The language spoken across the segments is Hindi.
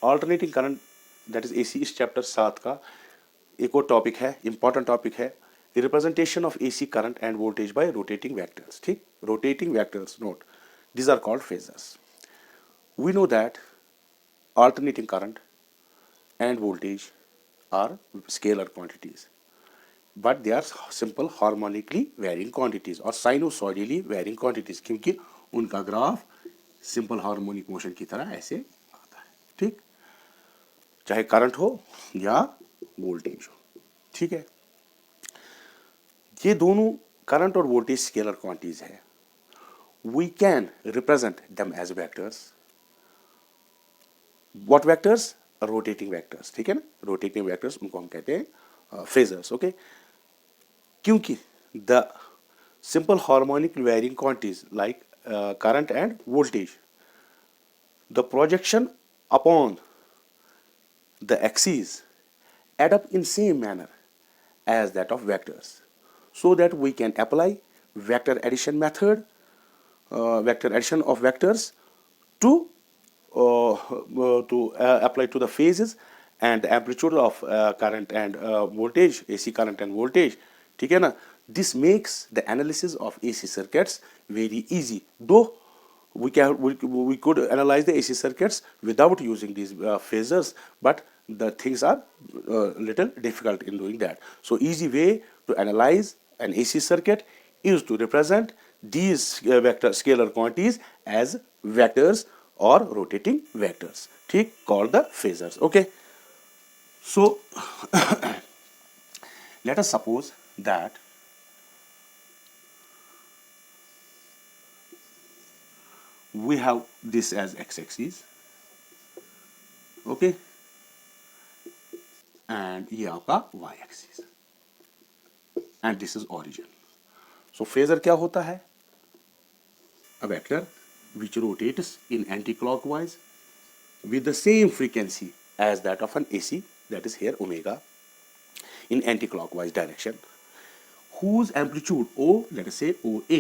Alternating current that is AC इस चैप्टर 7 का एक और टॉपिक है, इंपॉर्टेंट टॉपिक है, representation of AC current and voltage by rotating vectors. ठीक, rotating vectors, note these are called phasors. We know that alternating current and voltage are scalar quantities, but they are simple harmonically varying quantities or sinusoidally varying quantities, क्योंकि उनका ग्राफ सिंपल हार्मोनिक मोशन की तरह ऐसे आता है. ठीक, चाहे करंट हो या वोल्टेज हो. ठीक है, ये दोनों करंट और वोल्टेज स्केलर क्वांटिटीज है. We can represent them as vectors. What vectors? Rotating vectors. ठीक है ना, rotating vectors उनको हम कहते हैं phasors. Okay, क्योंकि the simple harmonic varying quantities like current and voltage, the projection upon the axes add up in same manner as that of vectors, so that we can apply vector addition method, vector addition of vectors to apply to the phases and the amplitude of current and voltage, AC current and voltage. ठीक है ना, this makes the analysis of AC circuits very easy. Though we could analyze the AC circuits without using these phasors, but the things are little difficult in doing that. So easy way to analyze an AC circuit is to represent these vector scalar quantities as vectors or rotating vectors. ठीक, called the phasors. Okay, so let us suppose that we have this as x-axis. Okay, and ये आपका y-axis, and this is origin. So phasor क्या होता है? A vector which rotates in anti-clockwise with the same frequency as that of an AC, that is here omega, in anti-clockwise direction, whose amplitude O, let us say OA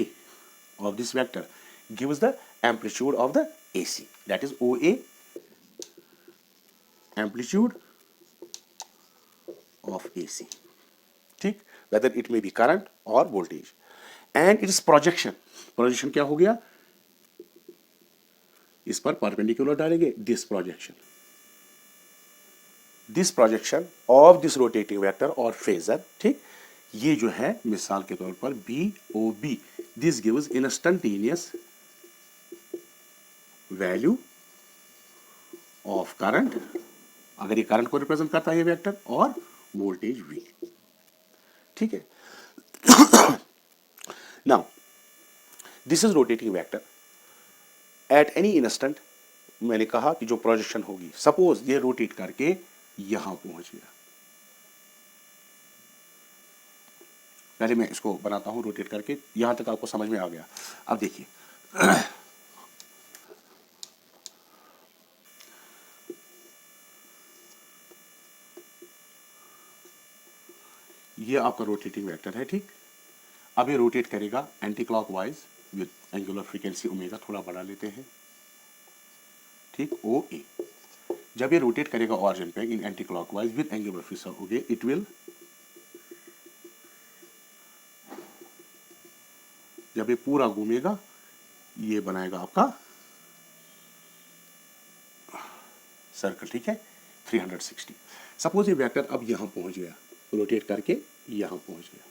of this vector, gives the amplitude of the AC, that is OA, amplitude of AC. ठीक, whether it may be current or voltage, and its projection क्या हो गया? इस पर परपेंडिकुलर डालेंगे this projection of this rotating vector और फेजर. ठीक, ये जो है मिसाल के तौर पर BOB, this gives instantaneous value of current, अगर ये करंट को रिप्रेजेंट करता है ये वेक्टर, और वोल्टेज V. ठीक है, now this is rotating vector at any instant. मैंने कहा कि जो प्रोजेक्शन होगी, सपोज ये रोटेट करके यहां पहुंच गया. पहले मैं इसको बनाता हूं रोटेट करके, यहां तक आपको समझ में आ गया. अब देखिए ये आपका रोटेटिंग वेक्टर है. ठीक, अब ये रोटेट करेगा anti clockwise with angular frequency omega, थोड़ा बढ़ा लेते हैं. ठीक, OA. जब ये रोटेट करेगा ऑरिजिन पे in anti clockwise with angular frequency, it will, जब ये पूरा घूमेगा ये बनाएगा आपका सर्कल. ठीक है, 360. सपोज ये वेक्टर अब यहां पहुंच गया, रोटेट करके यहां पहुंच गया.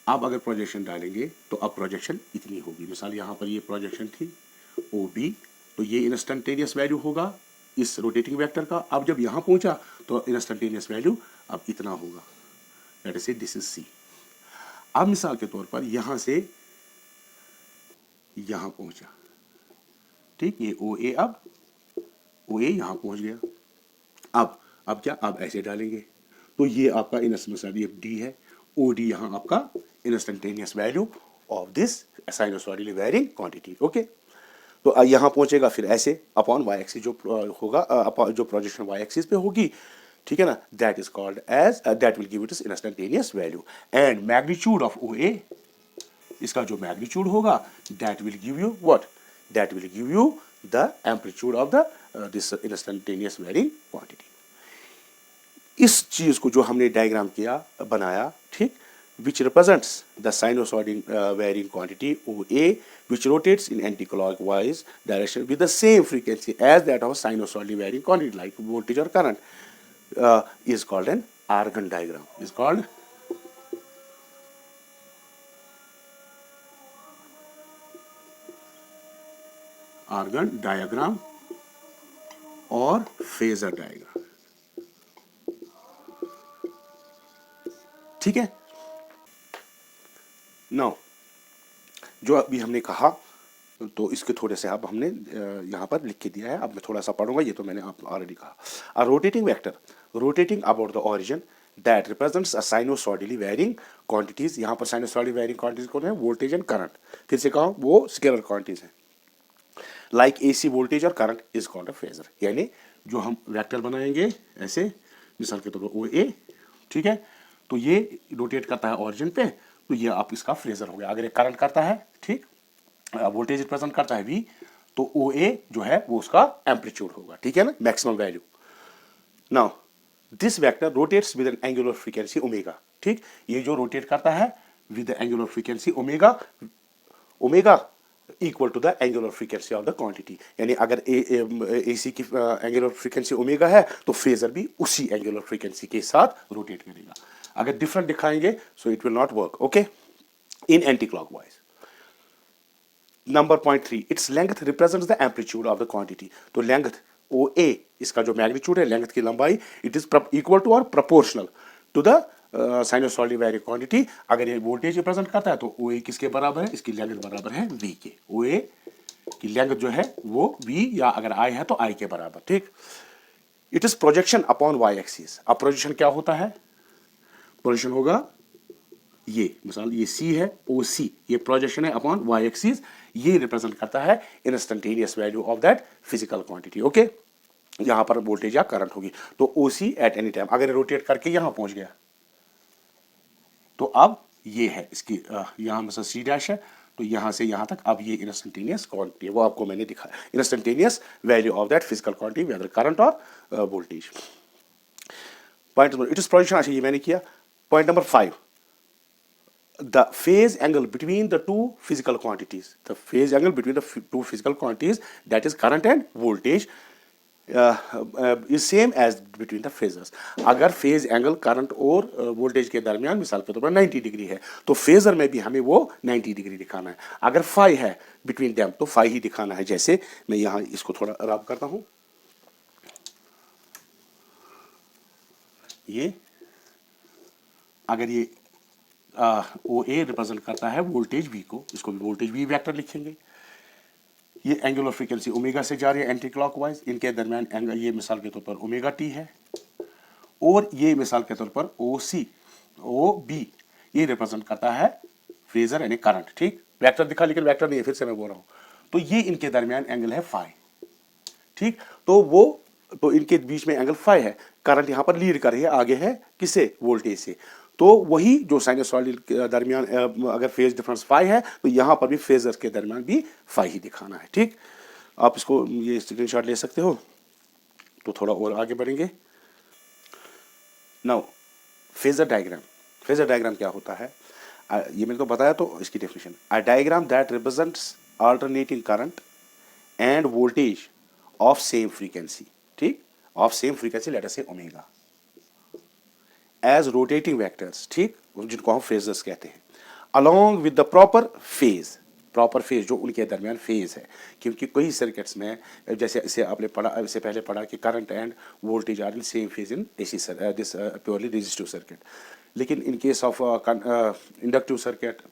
अब अगर प्रोजेक्शन डालेंगे तो अब प्रोजेक्शन इतनी होगी. मिसाल यहां पर ये प्रोजेक्शन थी OB, तो ये इंस्टेंटेनियस वैल्यू होगा इस रोटेटिंग वेक्टर का. अब जब यहां पहुंचा तो इंस्टेंटेनियस वैल्यू अब इतना होगा. लेट अस से दिस इज C. अब मिसाल के तौर पर यहां से यहां पहुंचा. ठीक, ये OA, अब OA यहां पहुंच गया. अब क्या, अब ऐसे डालेंगे तो ये आपका ये D है, OD यहां आपका instantaneous value of this sinusoidally varying quantity. Okay, तो यहां पहुंचेगा, फिर ऐसे अपॉन y एक्सिस जो होगा, जो प्रोजेक्शन y एक्सिस पे होगी. ठीक है ना, that is called as, that will give it is instantaneous value. And magnitude of OA, इसका जो मैग्नीट्यूड होगा that will give you what, that will give you the amplitude of the this instantaneous varying quantity. इस चीज को जो हमने डायग्राम किया बनाया, ठीक, which represents the sinusoidal varying quantity OA, which rotates in anti-clockwise direction with the same frequency as that of sinusoidally varying quantity like voltage or current, is called an Argand diagram. Is called Argand diagram or phasor diagram. ठीक है। नाउ जो अभी हमने कहा, तो इसके थोड़े से अब हमने यहाँ पर लिख के दिया है, अब मैं थोड़ा सा पढ़ूंगा, ये तो मैंने आप ऑलरेडी कहा। A rotating vector rotating about the origin that represents a sinusoidally varying quantities. यहाँ पर साइनोसॉइडली वेरिंग क्वांटिटीज कौन है? Voltage and current. फिर से कहा, वो स्केलर क्वांटिटीज हैं। लाइक एसी वोल्टेज और current is called a phasor. यानी जो हम वेक्टर बनाएंगे ऐसे, मिसाल के तौर पर ओ ए, ठीक है, तो ये रोटेट करता है ओरिजिन पे, तो ये आप इसका फेजर हो गया। अगर ये करंट करता है, ठीक, वोल्टेज रिप्रेजेंट करता है वी, तो ओ ए जो है वो उसका एम्पलीट्यूड होगा, ठीक है ना, maximum value. Now this vector rotates with an angular frequency omega. ठीक, ये जो रोटेट करता है with angular frequency omega, omega equal to the angular frequency of the quantity. यानी अगर एसी की एंगुलर फ्रीक्वेंसी ओमेगा है, तो फेजर भी उसी एंगुलर फ्रीक्वेंसी के साथ रोटेट करेगा। अगर डिफरेंट दिखाएंगे, so it will not work, okay, in anti clockwise. Number point 3, its length represents the amplitude of the quantity. तो लेंथ ओ ए, इसका जो मैग्नीट्यूड है, लेंथ की लंबाई, इट इज इक्वल टू और proportional to the sinusoidally varying quantity. अगर ये वोल्टेज रिप्रेजेंट करता है, तो ओ ए किसके बराबर है? इसकी लेंथ बराबर है वी के। ओ ए की लेंथ जो है वो वी, या अगर आई है तो आई के बराबर, ठीक। It is projection upon Y axis. अब प्रोजेक्शन क्या होता है? प्रोजेक्शन होगा ये, मिसाल ये सी है, ओ सी, ये प्रोजेक्शन है अपॉन वाई एक्सिस। ये रिप्रेजेंट करता है instantaneous value of that physical quantity, okay. यहां पर वोल्टेज या करंट होगी, तो ओ सी एट एनी टाइम। अगर रोटेट करके यहां पहुंच गया, तो अब ये है इसकी यहां मतलब सी डैश है, तो यहां से यहां तक अब ये इंस्टेंटेनियस क्वांटिटी है, वो आपको मैंने दिखाया, instantaneous value of that physical quantity whether current और voltage. Point number, it is projection, अच्छा ये मैंने किया। Point number 5, the phase angle between the two physical quantities, the phase angle between the two physical quantities, that is current and voltage, is same as between the phasors. अगर फेज एंगल करंट और वोल्टेज के दरमियान मिसाल के तौर पर 90 डिग्री है, तो फेजर में भी हमें वो 90 डिग्री दिखाना है। अगर फाई है बिटवीन देम, तो फाई ही दिखाना है। जैसे मैं यहाँ इसको थोड़ा रब करता हूँ, ये अगर ये ओ ए रिप्रेजेंट करता है वोल्टेज वी को, इसको भी वोल्टेज वी वेक्टर लिखेंगे। ये एंगुलर फ्रीक्वेंसी ओमेगा से जा रही है एंटी क्लॉकवाइज, इनके दरमियान एंगल, ये मिसाल के तौर पर ओमेगा टी है, और ये मिसाल के तौर पर ओ सी, ओ बी, ये रिप्रेजेंट करता है फेजर यानी करंट, ठीक। वेक्टर दिखा, लेकिन वेक्टर नहीं है, फिर से मैं बोल रहा हूँ। तो ये इनके दरमियान एंगल है फाई, ठीक। तो इनके बीच में एंगल फाई है। करंट यहां पर लीड कर रही है, आगे है किसे? वोल्टेज से। तो वही जो साइनसॉइड के दरमियान अगर फेज डिफरेंस फाई है, तो यहां पर भी फेजर के दरमियान भी फाई ही दिखाना है, ठीक। आप इसको ये स्क्रीनशॉट ले सकते हो। तो थोड़ा और आगे बढ़ेंगे। Now phasor diagram, phasor diagram क्या होता है? ये मैंने तो बताया, तो इसकी definition, a diagram that represents alternating current and voltage of same frequency, ठीक, of same frequency, let us say omega, as rotating vectors, ठीक, जिनको हम फेजर्स कहते हैं, along with the proper phase, proper phase जो उनके दरमियान फेज है। क्योंकि कई सर्किट्स में, जैसे इसे आपने पढ़ा, इससे पहले पढ़ा कि current and voltage are in same phase in AC this purely resistive circuit. लेकिन in case of inductive circuit,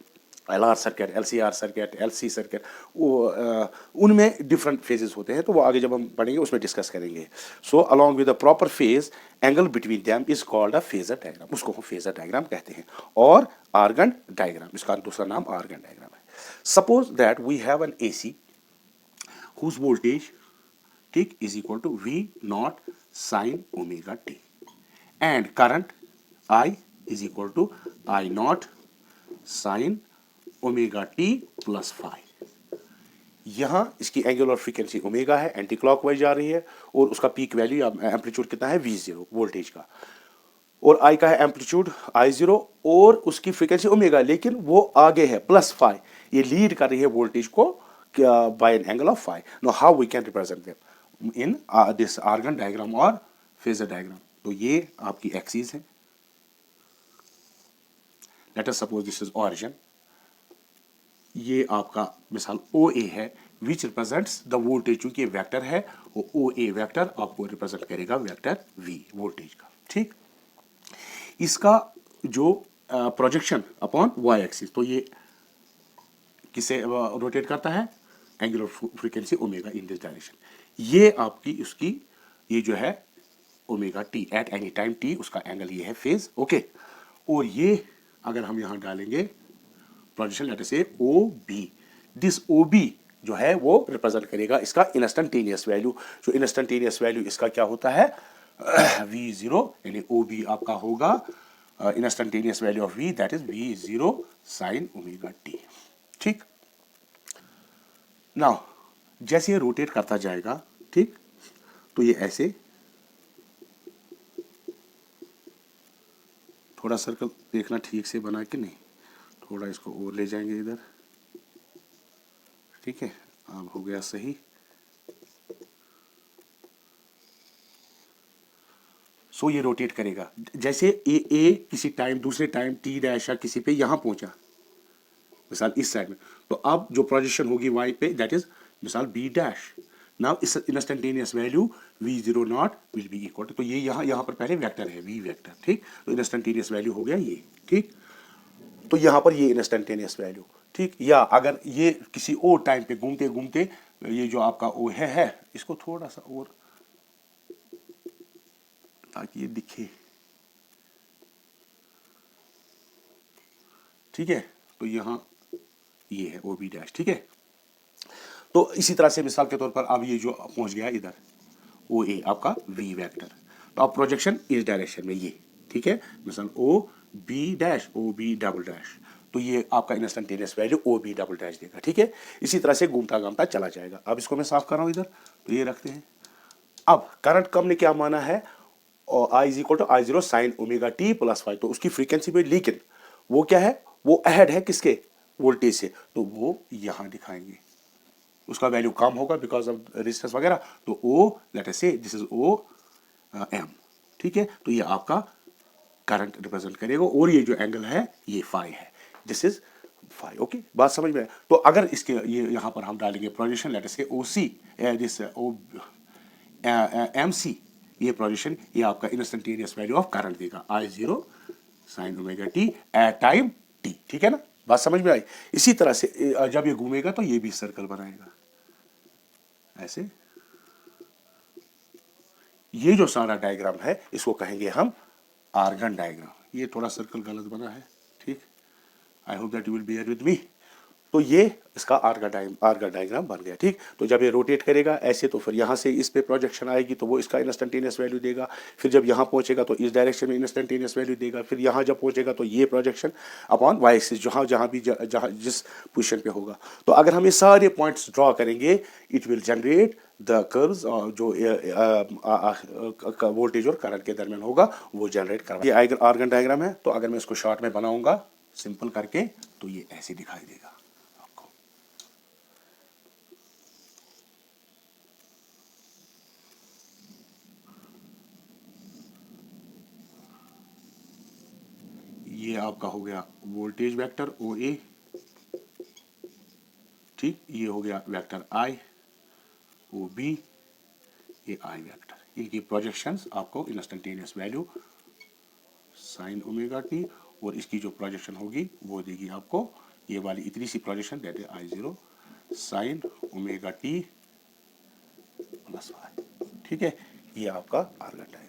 LR circuit, LCR circuit, LC circuit, वो उनमें डिफरेंट फेजेस होते हैं, तो वो आगे जब हम पढ़ेंगे उसमें डिस्कस करेंगे। So along with the proper phase angle between them is called a phasor diagram, उसको हम फेजर डायग्राम कहते हैं। और आर्गन डायग्राम, इसका दूसरा नाम आर्गन डायग्राम है। Suppose that we have an AC whose voltage, ठीक, is equal to V naught sin omega t, and current I is equal to I naught sin omega t plus phi. यहाँ इसकी एंगुलर फ्रीक्वेंसी ओमेगा है, एंटी क्लॉकवाइज जा रही है, और उसका पीक वैल्यू एम्पलीट्यूड कितना है, V0 वोल्टेज का, और आई का है एम्पलीट्यूड I0 और उसकी फ्रीक्वेंसी ओमेगा, लेकिन वो आगे है +φ, ये लीड कर रही है वोल्टेज को by an angle of φ. Know how we can represent them in this Argand diagram और फेजर डायग्राम. तो ये आपकी एक्सिस है. Let us suppose this is origin. ये आपका मिसाल OA है विच रिप्रेजेंट्स द वोल्टेज, चूंकि ये वेक्टर है, वो OA वेक्टर आपको रिप्रेजेंट करेगा वेक्टर V वोल्टेज का. ठीक, इसका जो प्रोजेक्शन अपॉन Y एक्सिस, तो ये किसे रोटेट करता है, angular frequency omega in this direction. ये आपकी उसकी ये जो है omega T at any time t, उसका एंगल ये है फेज. ओके, और ये अगर हम यहां डालेंगे प्रोजेक्शन लेटर से OB, दिस OB जो है वो रिप्रेजेंट करेगा इसका इंस्टेंटेनियस वैल्यू. जो इंस्टेंटेनियस वैल्यू इसका क्या होता है, V0, यानी OB आपका होगा instantaneous value of V, that is V0 sign omega t. ठीक, नाउ जैसे ये रोटेट करता जाएगा, ठीक, तो ये ऐसे थोड़ा सर्कल देखना ठीक से बना कि नहीं, थोड़ा इसको और ले जाएंगे इधर. ठीक है, अब हो गया सही. सो ये रोटेट करेगा. जैसे ए किसी टाइम दूसरे टाइम t डैश या किसी पे यहां पहुंचा, मिसाल इस साइड में, तो अब जो प्रोजेक्शन होगी y पे, दैट इज मिसाल B डैश. नाउ इस instantaneous value V0 naught will be equal to, तो ये यहाँ पर पहले वेक्टर है V वेक्टर. ठीक, तो इंस्टेंटेनियस वैल्यू हो गया ये. ठीक, तो यहाँ पर ये इंस्टेंटेनियस वैल्यू. ठीक, या अगर ये किसी और टाइम पे घूमते घूमते ये जो आपका O है इसको थोड़ा सा और ताकि ये दिखे. ठीक है, तो यहाँ ये है OB डैश. ठीक है, तो इसी तरह से मिसाल के तौर पर अब ये जो पहुंच गया इधर OA आपका V वेक्टर, तो अब प्रोजेक्शन इस डायरेक्शन में ये. ठीक है, मिसाल OB dash OB double dash, तो ये आपका instantaneous value OB double dash देगा. ठीक है, इसी तरह से घूमता घूमता चला जाएगा. अब इसको मैं साफ कर रहा हूं इधर, तो ये रखते हैं. अब करंट कम ने क्या माना है, और I is equal to I0 sine omega t +φ, तो उसकी फ्रीक्वेंसी पे, लेकिन वो क्या है, वो अहेड है किसके, वोल्टेज से, तो वो यहां दिखाएंगे. उसका वैल्यू कम होगा बिकॉज ऑफ रेजिस्टेंस वगैरह, तो O लेट अस से दिस इज OM. ठीक है, तो ये आपका करंट रिप्रेजेंट करेगा, और ये जो एंगल है ये φ है, दिस इज φ. ओके, बात समझ में. तो अगर इसके ये यहाँ पर हम डालेंगे projection late us say OC, this MC, ये प्रोजेक्शन, ये आपका इंस्टेंटेनियस वैल्यू ऑफ करंट देगा I0 sine omega t at time t. ठीक है ना, बात समझ में आई. इसी तरह से जब ये घूमेगा तो ये भी सर्कल बनाएगा ऐसे. ये जो सारा डायग्राम है इसको कहेंगे हम आर्गन डायग्राम. ये थोड़ा सर्कल गलत बना है. ठीक, I hope that you will bear with me. तो ये इसका आर्गन डायग्राम बन गया. ठीक, तो जब ये रोटेट करेगा ऐसे, तो फिर यहाँ से इस पे प्रोजेक्शन आएगी, तो वो इसका इंस्टेंटेनियस वैल्यू देगा. फिर जब यहाँ पहुँचेगा तो इस डायरेक्शन में इंस्टेंटेनियस वैल्यू देगा. फिर यहाँ जब पहुँचेगा तो ये प्रोजेक्शन अपॉन Y एक्सिस, जहाँ जहाँ भी जहाँ जिस पोजीशन पे होगा. तो अगर हम ये सारे पॉइंट्स ड्रॉ करेंगे, it will generate the curves, जो वोल्टेज और करंट के दरमियान होगा वो जनरेट करवा. ये आर्गन डायग्राम है. तो अगर मैं इसको शॉर्ट में बनाऊंगा सिंपल करके, तो ये ऐसे दिखाई देगा. ये आपका हो गया वोल्टेज वेक्टर OA. ठीक, ये हो गया वेक्टर I OB, ये I वेक्टर. इनकी प्रोजेक्शंस आपको instantaneous value sign omega t, और इसकी जो प्रोजेक्शन होगी वो देगी आपको ये वाली इतनी सी projection, that is I0 sine omega t +φ. ठीक है, ये आपका आर्गन डायग्राम.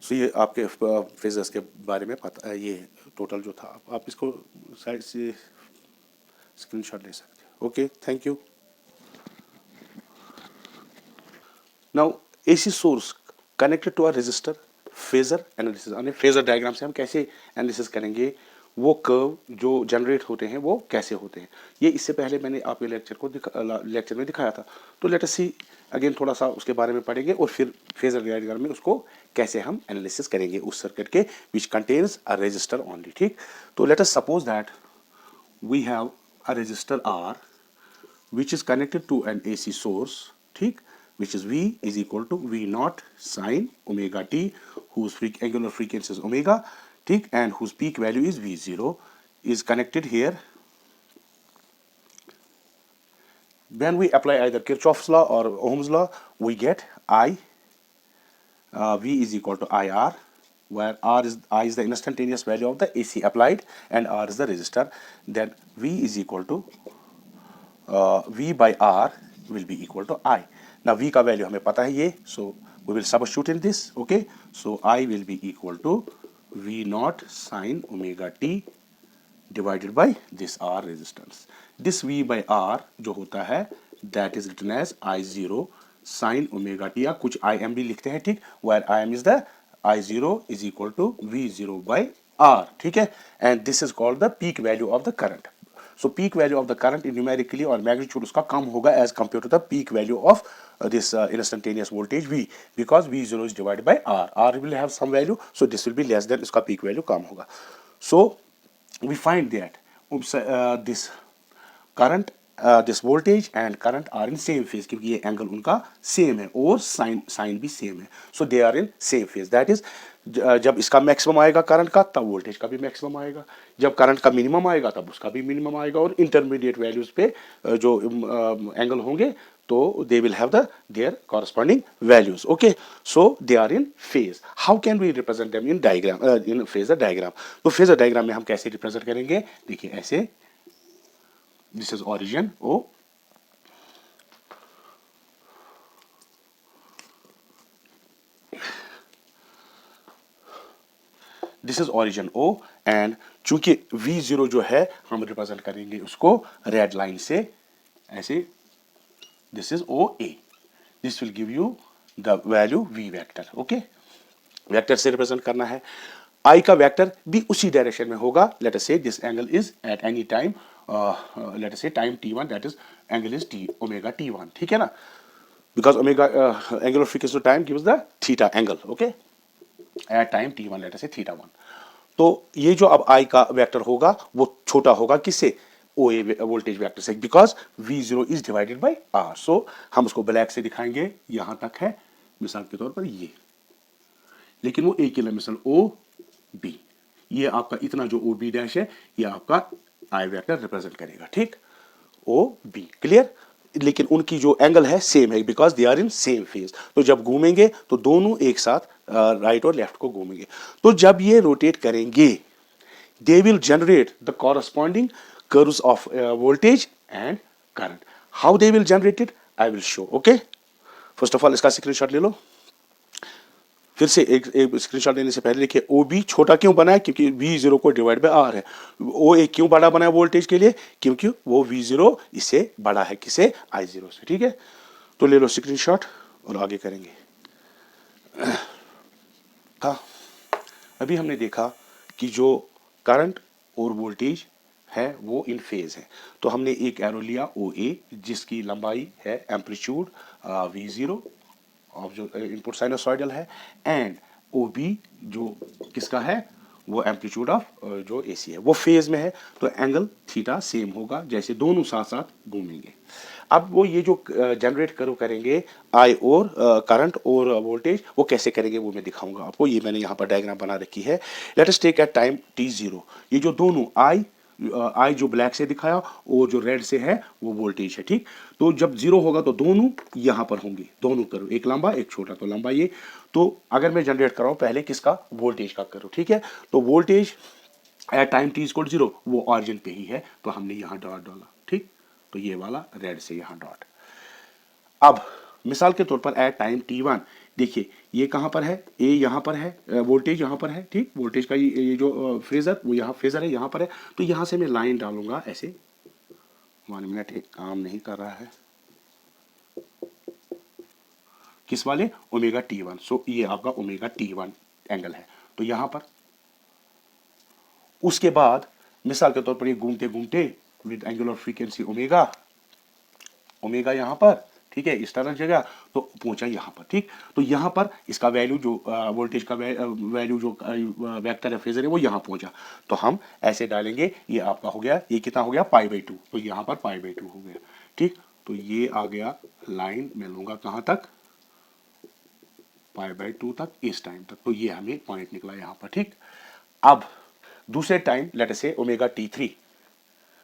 सो ये आपके फेजर्स के बारे में पता, ये टोटल जो था, आप इसको साइड से स्क्रीनशॉट ले सकते हैं. Okay, thank you. Now AC source connected to a resistor, phasor analysis. Phasor diagram से हम कैसे एनालिसिस करेंगे वो कर्व जो जनरेट होते हैं वो कैसे होते हैं। ये इससे पहले मैंने आपके लेक्चर में दिखाया था। तो लेट अस सी अगेन, थोड़ा सा उसके बारे में पढ़ेंगे और फिर फेजर डायग्राम में उसको कैसे हम एनालिसिस करेंगे उस सर्किट के which contains a resistor only. ठीक, तो let us suppose that we have a resistor R which is connected to an AC source, ठीक, which is V is equal to V naught sin omega t, whose angular frequency is omega, ठीक, and whose peak value is V0, is connected here. When we apply either Kirchhoff's law or Ohm's law, we get V is equal to IR, where I is the instantaneous value of the AC applied and R is the resistor. Then V is equal to V by R will be equal to I. Now V का value हमें पता है ये, so we will substitute in this. Okay, so I will be equal to V naught sin omega t divided by this R resistance. This V by R जो होता है that is written as I0 sin omega t, या कुछ Im भी लिखते हैं, ठीक, where Im is the I0 is equal to V0 by R, ठीक है, and this is called the peak value of the current. So peak value of the current in numerically or magnitude उसका कम होगा as compared to the peak value of this instantaneous voltage V, because V0 is divided by R. R will have some value, so this will be less than, इसका peak value कम होगा. So we find that this current, this voltage and current are in same phase, क्योंकि ये एंगल उनका सेम है और साइन भी सेम है. So they are in same phase. That is, जब इसका मैक्सिमम आएगा करंट का, तब वोल्टेज का भी मैक्सिमम आएगा. जब करंट का मिनिमम आएगा तब उसका भी मिनिमम आएगा. और इंटरमीडिएट वैल्यूज पे जो एंगल होंगे तो they will have their corresponding values. Okay, so they are in phase. How can we represent them in diagram, in phasor diagram? तो phasor diagram में हम कैसे रिप्रेजेंट करेंगे, देखिए ऐसे. This is origin O. This is origin O, and चूंकि V0 जो है हम रिप्रेजेंट करेंगे उसको रेड लाइन से ऐसे. This is OA. This will give you the value V vector. Okay, vector से रिप्रेजेंट करना है. I का वेक्टर भी उसी डायरेक्शन में होगा. Let us say this angle is at any time, let us say time t1, that is angle is t omega t1, ठीक है ना, because omega angular frequency of time gives the theta angle. Okay, at time t1 let us say theta 1. तो ये जो अब I का वेक्टर होगा वो छोटा होगा किससे, OA वोल्टेज वेक्टर से, because V0 is divided by R. सो हम उसको ब्लैक से दिखाएंगे. यहां तक है मिसाल के तौर पर ये, लेकिन वो एक ही मिसाल OB, ये आपका इतना जो OB डैश है ये आपका I वेक्टर रिप्रेजेंट करेगा. ठीक, OB क्लियर. लेकिन उनकी जो एंगल है सेम है because they are in same phase. तो जब घूमेंगे तो दोनों एक साथ राइट और लेफ्ट को घूमेंगे. तो जब ये रोटेट करेंगे they will generate the corresponding curves of voltage and current. How they will generate it I will show. Okay, first of all इसका स्क्रीनशॉट ले लो. फिर से एक स्क्रीनशॉट लेने से पहले देखिए OB छोटा क्यों बना है, क्योंकि V0 को डिवाइड बाय R है. OA क्यों बड़ा बना है वोल्टेज के लिए, क्योंकि वो V0 इससे बड़ा है किसे, I0 से. ठीक है, तो ले लो स्क्रीनशॉट और आगे करेंगे. था अभी हमने देखा कि जो करंट और वोल्टेज है वो इन फेज है. तो हमने एक एरो लिया OA जिसकी लंबाई है एम्पलीट्यूड V0 ऑफ जो इनपुट साइनोसॉइडल है, एंड OB जो किसका है वो एम्पलीट्यूड ऑफ जो AC है वो फेज में है. तो एंगल थीटा सेम होगा जैसे दोनों साथ साथ घूमेंगे. अब वो ये जो जनरेट करेंगे I और करंट और वोल्टेज वो कैसे करेंगे वो मैं दिखाऊंगा आपको. ये मैंने यहाँ पर डायग्राम बना रखी है. Let us take at time t0. ये जो दोनों I जो ब्लैक से दिखाया और जो रेड से है वो वोल्टेज है. ठीक, तो जब जीरो होगा तो दोनों यहां पर होंगे, दोनों करो, एक लंबा एक छोटा. तो लंबा ये. तो अगर मैं जनरेट कर रहा हूं पहले किसका, वोल्टेज का करो. ठीक है, तो voltage at time t equal 0 वो ऑरिजिन पे ही है तो हमने यहां डॉट डाला. ठीक, तो ये वाला रेड से यहां डॉट. अब मिसाल के तौर पर एट टाइम t1 देखिए ये कहां पर है, ए यहां पर है, वोल्टेज यहां पर है. ठीक, वोल्टेज का ये जो फेजर वो यहां फेजर है यहां पर है. तो यहां से मैं लाइन डालूंगा ऐसे. 1 मिनट, एक काम नहीं कर रहा है. किस वाले, ओमेगा t1. सो ये आपका ओमेगा t1 एंगल है. तो यहां पर उसके बाद मिसाल के तौर पर ये घूमते घूमते with angular frequency omega, omega यहाँ पर, ठीक है, इस तरह जगह तो पहुंचा यहाँ पर, ठीक। तो यहाँ पर इसका वैल्यू जो वोल्टेज का वैल्यू जो वेक्टर है फेजर है वो यहाँ पहुंचा, तो हम ऐसे डालेंगे, ये आपका हो गया, ये कितना हो गया π/2, तो यहाँ पर π/2 हो गया, ठीक। तो ये आ गया लाइन, मैं लूंगा कहाँ तक, π/2 तक, इस टाइम तक, तो ये हमें पॉइंट निकला यहाँ पर, ठीक। अब दूसरे time late us say omega T3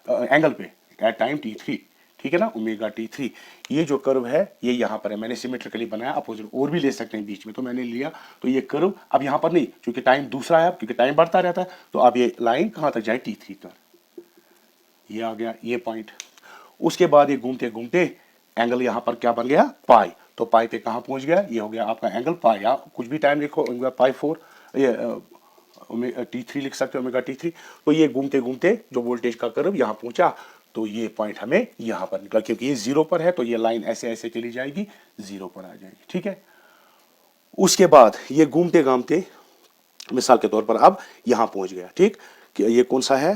angle पे एट टाइम T3, ठीक है ना, ओमेगा T3, ये जो कर्व है ये यहाँ पर है, मैंने सिमेट्रिकली बनाया, अपोजिट और भी ले सकते हैं बीच में, तो मैंने लिया, तो ये कर्व अब यहाँ पर नहीं, क्योंकि टाइम दूसरा है, क्योंकि टाइम बढ़ता रहता है, तो अब ये लाइन कहाँ तक जाए, T3 तक, ये आ गया ये पॉइंट। उसके बाद ये घूमते घूमते एंगल यहाँ पर क्या बन गया, पाई, तो पाई पे कहाँ पहुंच गया, ये हो गया आपका एंगल पाई, या कुछ भी टाइम लिखो, π4, ये T3 लिख सकते हो, ओमेगा T3। तो ये घूमते घूमते जो वोल्टेज का कर्व यहाँ पहुंचा, तो ये पॉइंट हमें यहाँ पर निकला, क्योंकि ये 0 पर है, तो ये लाइन ऐसे ऐसे चली जाएगी, 0 पर आ जाएगी, ठीक है। उसके बाद ये घूमते घामते मिसाल के तौर पर अब यहाँ पहुंच गया, ठीक। कि ये कौन सा है,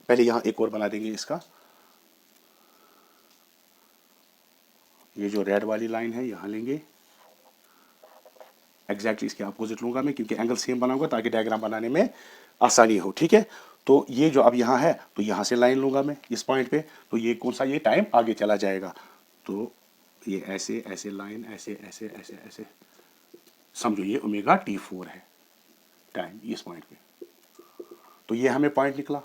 पहले यहाँ एक और बना देंगे इसका, ये जो रेड वाली लाइन है यहाँ लेंगे, एग्जैक्टली इसके अपोजिट लूंगा मैं, क्योंकि एंगल सेम बनाऊंगा ताकि डायग्राम बनाने में आसानी हो, ठीक है। तो ये जो अब यहाँ है, तो यहाँ से लाइन लूंगा मैं इस पॉइंट पे, तो ये कौन सा, ये टाइम आगे चला जाएगा, तो ये ऐसे ऐसे लाइन ऐसे ऐसे ऐसे ऐसे, समझो ये ओमेगा T4 है टाइम इस पॉइंट पे, तो ये हमें पॉइंट निकला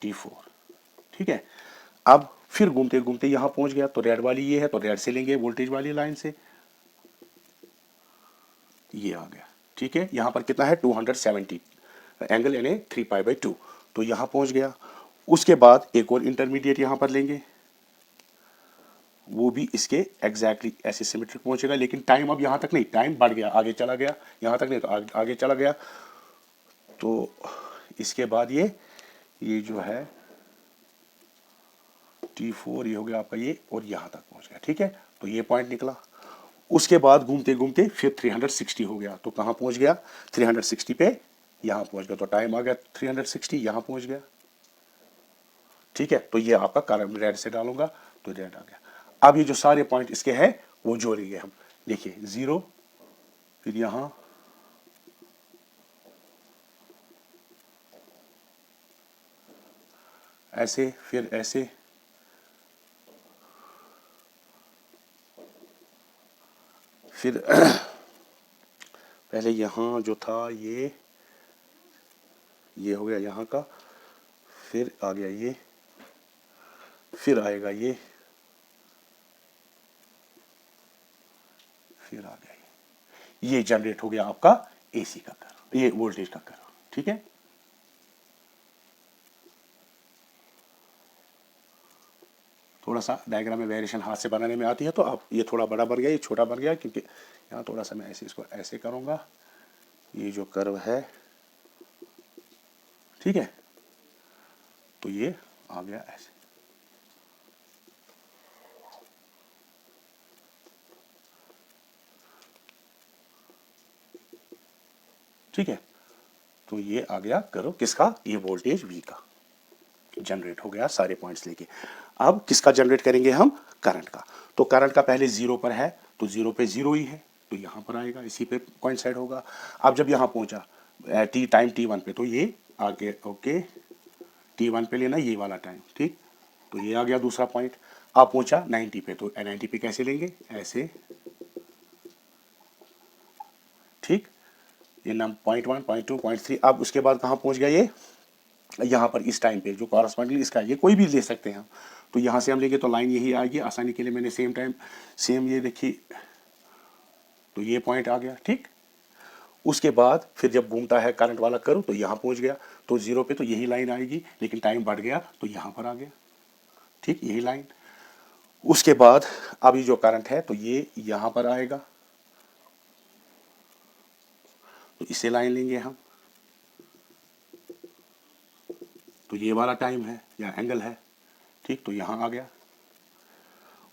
T4, ठीक है। अब फिर घूमते घूमते यहाँ पहुंच गया, तो रेड वाली ये है, तो रेड से लेंगे वोल्टेज वाली लाइन से, ये आ गया, ठीक है। यहाँ पर कितना है 270 एंगल, यानी 3π/2, तो यहाँ पहुँच गया। उसके बाद एक और इंटरमीडिएट यहाँ पर लेंगे, वो भी इसके एग्जैक्टली ऐसे सिमेट्रिक पहुँचेगा, लेकिन टाइम अब यहाँ तक नहीं, टाइम बढ़ गया, आगे चला गया, यहाँ तक नहीं तो आगे चला गया। तो इसके बाद ये जो है T4, ये हो गया आपका ये, और यहाँ तक पहुँच गया, ठीक है। तो ये पॉइंट निकला। उसके बाद घूमते घूमते फिर 360 हो गया, तो कहाँ पहुंच गया, 360 पे यहाँ पहुंच गया, तो टाइम आ गया 360, यहाँ पहुंच गया, ठीक है। तो ये आपका कारण रेड से डालूंगा, तो रेड आ गया। अब ये जो सारे पॉइंट इसके हैं वो जोड़ेंगे हम, देखिए 0, फिर यहाँ ऐसे, फिर ऐसे, फिर पहले यहाँ जो था ये हो गया यहाँ का, फिर आ गया ये, फिर आएगा ये, फिर आ गया ये जनरेट हो गया आपका एसी का कर्व, ये वोल्टेज का कर्व, ठीक है। थोड़ा सा डायग्राम में वेरिएशन हाथ से बनाने में आती है, तो अब ये थोड़ा बड़ा बन गया, ये छोटा बन गया, क्योंकि यहाँ थोड़ा सा मैं ऐसे इसको ऐसे करूँगा, ये जो कर्व है, ठीक है, तो ये आ गया ऐसे, ठीक है। तो ये आ गया कर्व किसका, ये वोल्टेज V का जनरेट हो गया सारे पॉइंट्स लेके। अब किसका जनरेट करेंगे हम, करंट का। तो करंट का पहले 0 पर है, तो 0 पे 0 ही है, तो यहाँ पर आएगा, इसी पे कोइंसाइड होगा। अब जब यहाँ पहुँचा टाइम T1 पे, तो ये आगे, ओके, T1 पे लेना ये वाला टाइम, ठीक। तो ये आ गया दूसरा पॉइंट। अब पहुँचा 90 पे, तो 90 पे कैसे लेंगे, ऐसे, ठीक। ये नाम .1, .2, .3। अब उसके बाद कहाँ पहुँच गया ये, यहाँ पर इस टाइम पे जो कॉरस्पॉन्डिंग इसका, ये कोई भी ले सकते हैं हम, तो यहाँ से हम लेंगे तो लाइन यही आएगी, आसानी के लिए मैंने सेम टाइम सेम ये देखी, तो ये पॉइंट आ गया, ठीक। उसके बाद फिर जब घूमता है करंट वाला कर्व, तो यहाँ पहुँच गया, तो 0 पे तो यही लाइन आएगी, लेकिन टाइम बढ़ गया तो यहाँ पर आ गया, ठीक, यही लाइन। उसके बाद अब ये जो करंट है, तो ये यहाँ पर आएगा, तो इसे लाइन लेंगे हम, तो ये वाला टाइम है या एंगल है, ठीक, तो यहाँ आ गया।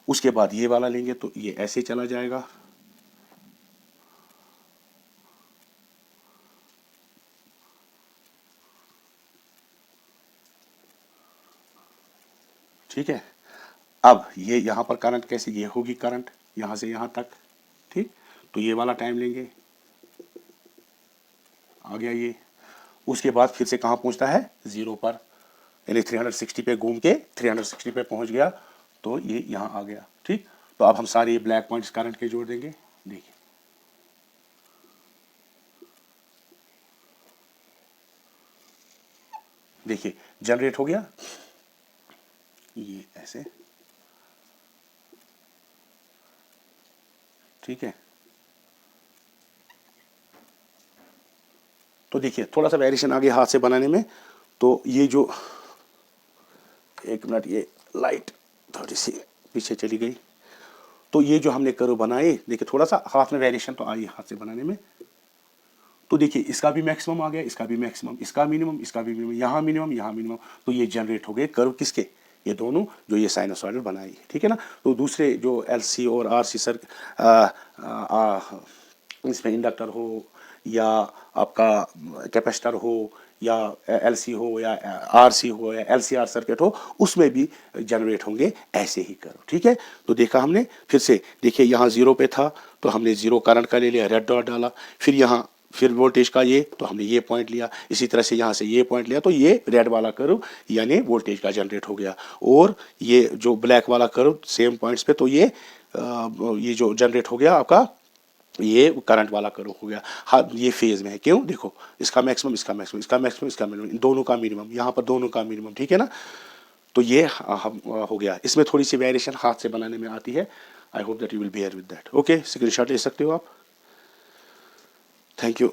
उसके बाद ये वाला लेंगे, तो ये ऐसे चला जाएगा, ठीक है। अब ये यहाँ पर करंट कैसे, ये होगी करंट यहाँ से यहाँ तक, ठीक। तो ये वाला टाइम लेंगे, आ गया ये। उसके बाद फिर से कहाँ पहुँचता है, ज़ीरो पर, यानी 360 पे घूम के 360 पे पहुँच गया, तो ये यहाँ आ गया, ठीक। तो अब हम सारे ये ब्लैक पॉइंट्स करंट के जोड़ देंगे। देखिए देखिए जनरेट हो गया, ये ऐसे, ठीक है। तो देखिए थोड़ा सा वेरिएशन आ गया हाथ से बनाने में। तो ये जो, एक मिनट, ये लाइट थोड़ी सी पीछे चली गई। तो ये जो हमने कर्व बनाए, देखिए थोड़ा सा हाथ में वेरिएशन तो आई हाथ से बनाने में। तो देखिए इसका भी मैक्सिमम आ गया, इसका भी मैक्सिमम, इसका मिनिमम, इसका भी मिनिमम, यहाँ मिनिमम, यहाँ मिनिमम। तो ये जनरेट हो गए कर्व किसके, ये दोनों जो ये साइनोसॉइडल बनाई, ठीक है ना। तो दूसरे जो एलसी और आरसी सर, इसमें इंडक्टर हो या आपका कैपेसिटर हो या एलसी हो या आरसी हो या एलसीआर सर्किट हो, उसमें भी जनरेट होंगे ऐसे ही कर्व, ठीक है। तो देखा हमने, फिर से देखिए यहाँ जीरो पे था तो हमने जीरो करंट का ले लिया, रेड डॉट डाला, फिर यहाँ फिर वोल्टेज का ये, तो हमने ये पॉइंट लिया, इसी तरह से यहाँ से ये पॉइंट लिया, तो ये रेड वाला कर्व यानी वोल्टेज का जनरेट हो गया। और ये जो ब्लैक वाला कर्व सेम पॉइंट्स पे, तो ये जो जनरेट हो गया आपका, ये करंट वाला कर्व हो गया। हाँ ये फेज में है, क्यों, देखो इसका मैक्सिमम, इसका मैक्सिमम, इसका मैक्सिमम, इसका मिनिमम, दोनों का मिनिमम, यहाँ पर दोनों का मिनिमम, ठीक है ना। तो ये हम हो गया। इसमें थोड़ी सी वेरिएशन हाथ से बनाने में आती है। I hope that you will bear with that. Okay, screenshot ले सकते हो आप। Thank you.